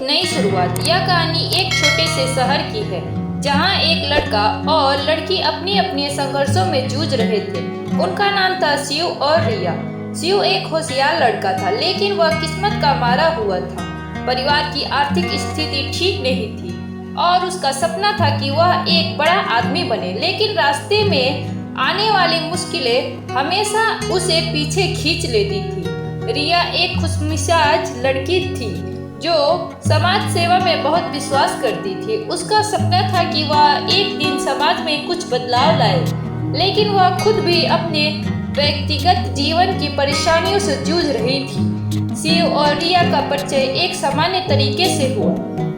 नई शुरुआत। यह कहानी एक छोटे से शहर की है जहां एक लड़का और लड़की अपनी अपने संघर्षों में जूझ रहे थे। उनका नाम था शिव और रिया। शिव एक होशियार लड़का था, लेकिन वह किस्मत का मारा हुआ था। परिवार की आर्थिक स्थिति ठीक नहीं थी और उसका सपना था कि वह एक बड़ा आदमी बने, लेकिन रास्ते में आने वाली मुश्किलें हमेशा उसे पीछे खींच लेती थी। रिया एक खुशमिजाज लड़की थी जो समाज सेवा में बहुत विश्वास करती थी। उसका सपना था कि वह एक दिन समाज में कुछ बदलाव लाए, लेकिन वह खुद भी अपने व्यक्तिगत जीवन की परेशानियों से जूझ रही थी। शिव और रिया का परिचय एक सामान्य तरीके से हुआ।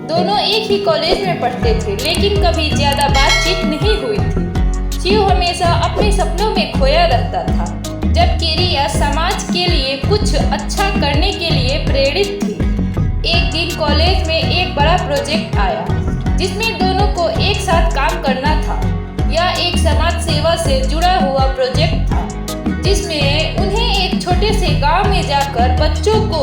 दोनों एक ही कॉलेज में पढ़ते थे, लेकिन कभी ज्यादा बातचीत नहीं हुई थी। शिव हमेशा अपने सपनों में खोया रहता था, जबकि रिया समाज के लिए कुछ अच्छा करने के लिए प्रेरित थी। एक दिन कॉलेज में एक बड़ा प्रोजेक्ट आया जिसमें दोनों को एक साथ काम करना था। यह एक समाज सेवा से जुड़ा हुआ प्रोजेक्ट था, जिसमें उन्हें एक छोटे से गांव में जाकर बच्चों को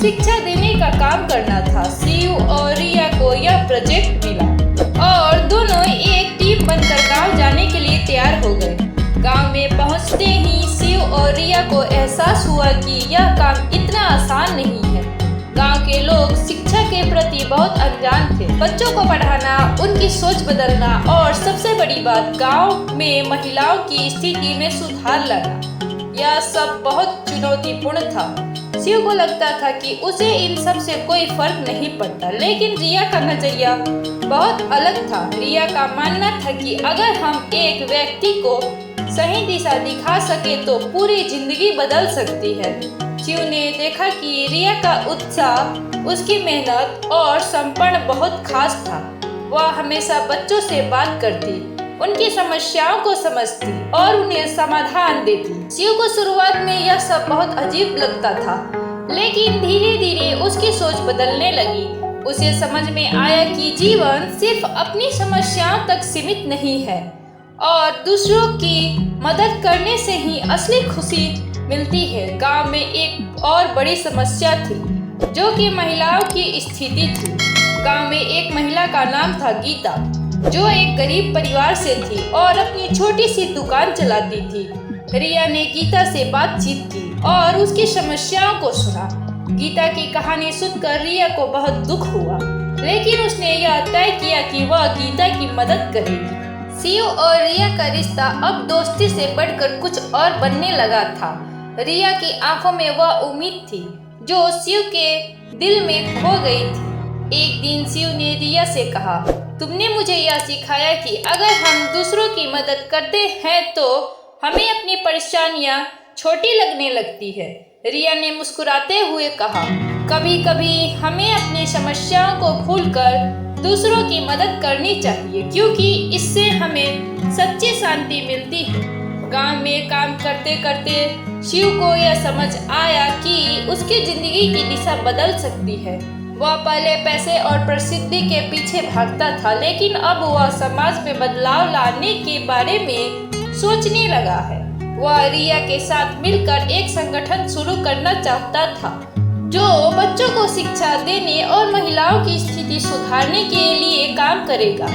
शिक्षा देने का काम करना था। शिव और रिया को यह प्रोजेक्ट मिला और दोनों एक टीम बनकर गांव जाने के लिए तैयार हो गए। गांव में पहुंचते ही शिव और रिया को एहसास हुआ कि यह काम इतना आसान नहीं है। गांव के लोग शिक्षा के प्रति बहुत अनजान थे। बच्चों को पढ़ाना, उनकी सोच बदलना और सबसे बड़ी बात गांव में महिलाओं की स्थिति में सुधार लाना, यह सब बहुत चुनौतीपूर्ण था। शिव को लगता था कि उसे इन सब से कोई फर्क नहीं पड़ता, लेकिन रिया का नजरिया बहुत अलग था। रिया का मानना था कि अगर हम एक व्यक्ति को सही दिशा दिखा सके तो पूरी जिंदगी बदल सकती है। शिव ने देखा कि रिया का उत्साह, उसकी मेहनत और समर्पण बहुत खास था। वह हमेशा बच्चों से बात करती, उनकी समस्याओं को समझती और उन्हें समाधान देती। शिव को शुरुआत में यह सब बहुत अजीब लगता था, लेकिन धीरे धीरे उसकी सोच बदलने लगी। उसे समझ में आया कि जीवन सिर्फ अपनी समस्याओं तक सीमित नहीं है और दूसरों की मदद करने से ही असली खुशी मिलती है। गांव में एक और बड़ी समस्या थी, जो कि महिलाओं की स्थिति थी। गांव में एक महिला का नाम था गीता, जो एक गरीब परिवार से थी और अपनी छोटी सी दुकान चलाती थी। रिया ने गीता से बातचीत की और उसकी समस्याओं को सुना। गीता की कहानी सुनकर रिया को बहुत दुख हुआ, लेकिन उसने यह तय किया कि वह गीता की मदद करेगी। शिव और रिया का रिश्ता अब दोस्ती से बढ़कर कुछ और बनने लगा था। रिया की आंखों में वह उम्मीद थी जो शिव के दिल में खो गई थी। एक दिन शिव ने रिया से कहा, तुमने मुझे यह सिखाया कि अगर हम दूसरों की मदद करते हैं तो हमें अपनी परेशानियां छोटी लगने लगती है। रिया ने मुस्कुराते हुए कहा, कभी कभी हमें अपनी समस्याओं को भूलकर दूसरों की मदद करनी चाहिए, क्योंकि इससे हमें सच्ची शांति मिलती है। गांव में काम करते करते शिव को यह समझ आया कि उसकी जिंदगी की दिशा बदल सकती है। वह पहले पैसे और प्रसिद्धि के पीछे भागता था, लेकिन अब वह समाज में बदलाव लाने के बारे में सोचने लगा है। वह रिया के साथ मिलकर एक संगठन शुरू करना चाहता था, जो बच्चों को शिक्षा देने और महिलाओं की स्थिति सुधारने के लिए काम करेगा।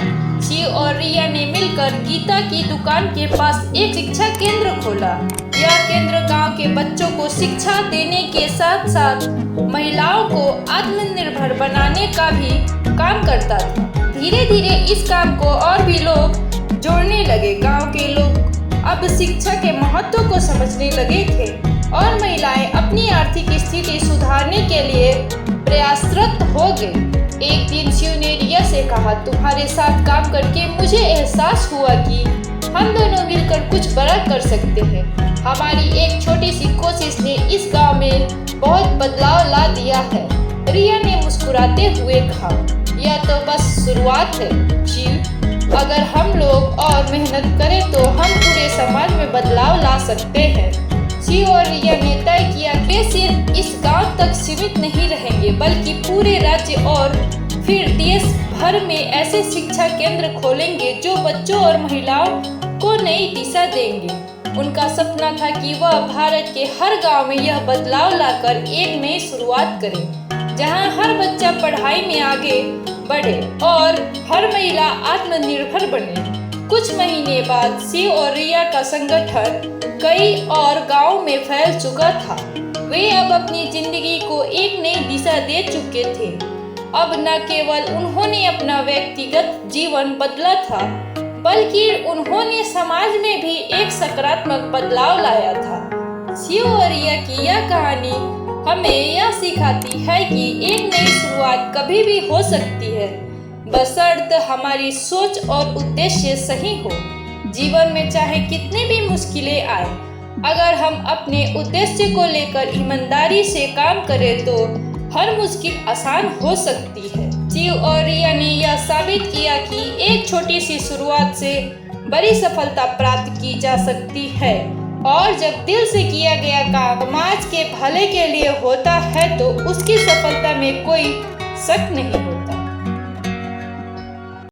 शिव और रिया ने मिलकर गीता की दुकान के पास एक शिक्षा केंद्र खोला। यह केंद्र गांव के बच्चों को शिक्षा देने के साथ साथ महिलाओं को आत्मनिर्भर बनाने का भी काम करता था। धीरे धीरे इस काम को और भी लोग जोड़ने लगे। गांव के लोग अब शिक्षा के महत्व को समझने लगे थे और महिलाएं अपनी आर्थिक स्थिति सुधारने के लिए प्रयासरत हो गई। एक दिन शिव ने रिया से कहा, तुम्हारे साथ काम करके मुझे एहसास हुआ कि हम दोनों मिलकर कुछ बड़ा कर सकते हैं। हमारी एक छोटी सी कोशिश ने इस गांव में बहुत बदलाव ला दिया है। रिया ने मुस्कुराते हुए कहा, यह तो बस शुरुआत है शिव, अगर हम लोग और मेहनत करें तो हम पूरे समाज में बदलाव ला सकते हैं। शिव और रिया ने तय किया कि सिर्फ इस गांव तक सीमित नहीं रहेंगे, बल्कि पूरे राज्य और फिर देश भर में ऐसे शिक्षा केंद्र खोलेंगे जो बच्चों और महिलाओं को नई दिशा देंगे। उनका सपना था कि वह भारत के हर गांव में यह बदलाव लाकर एक नई शुरुआत करें, जहां हर बच्चा पढ़ाई में आगे बढ़े और हर महिला आत्मनिर्भर बने। कुछ महीने बाद शिव और रिया का संगठन कई और गांवों में फैल चुका था। वे अब अपनी जिंदगी को एक नई दिशा दे चुके थे। अब न केवल उन्होंने अपना व्यक्तिगत जीवन बदला था, बल्कि उन्होंने समाज में भी एक सकारात्मक बदलाव लाया था। शिव और रिया की यह कहानी हमें यह सिखाती है कि एक नई शुरुआत कभी भी हो सकती है, बशर्ते हमारी सोच और उद्देश्य सही हो। जीवन में चाहे कितनी भी मुश्किलें आए, अगर हम अपने उद्देश्य को लेकर ईमानदारी से काम करें तो हर मुश्किल आसान हो सकती है। शिव और रिया ने यह साबित किया कि एक छोटी सी शुरुआत से बड़ी सफलता प्राप्त की जा सकती है, और जब दिल से किया गया काम समाज के भले के लिए होता है तो उसकी सफलता में कोई शक नहीं होता।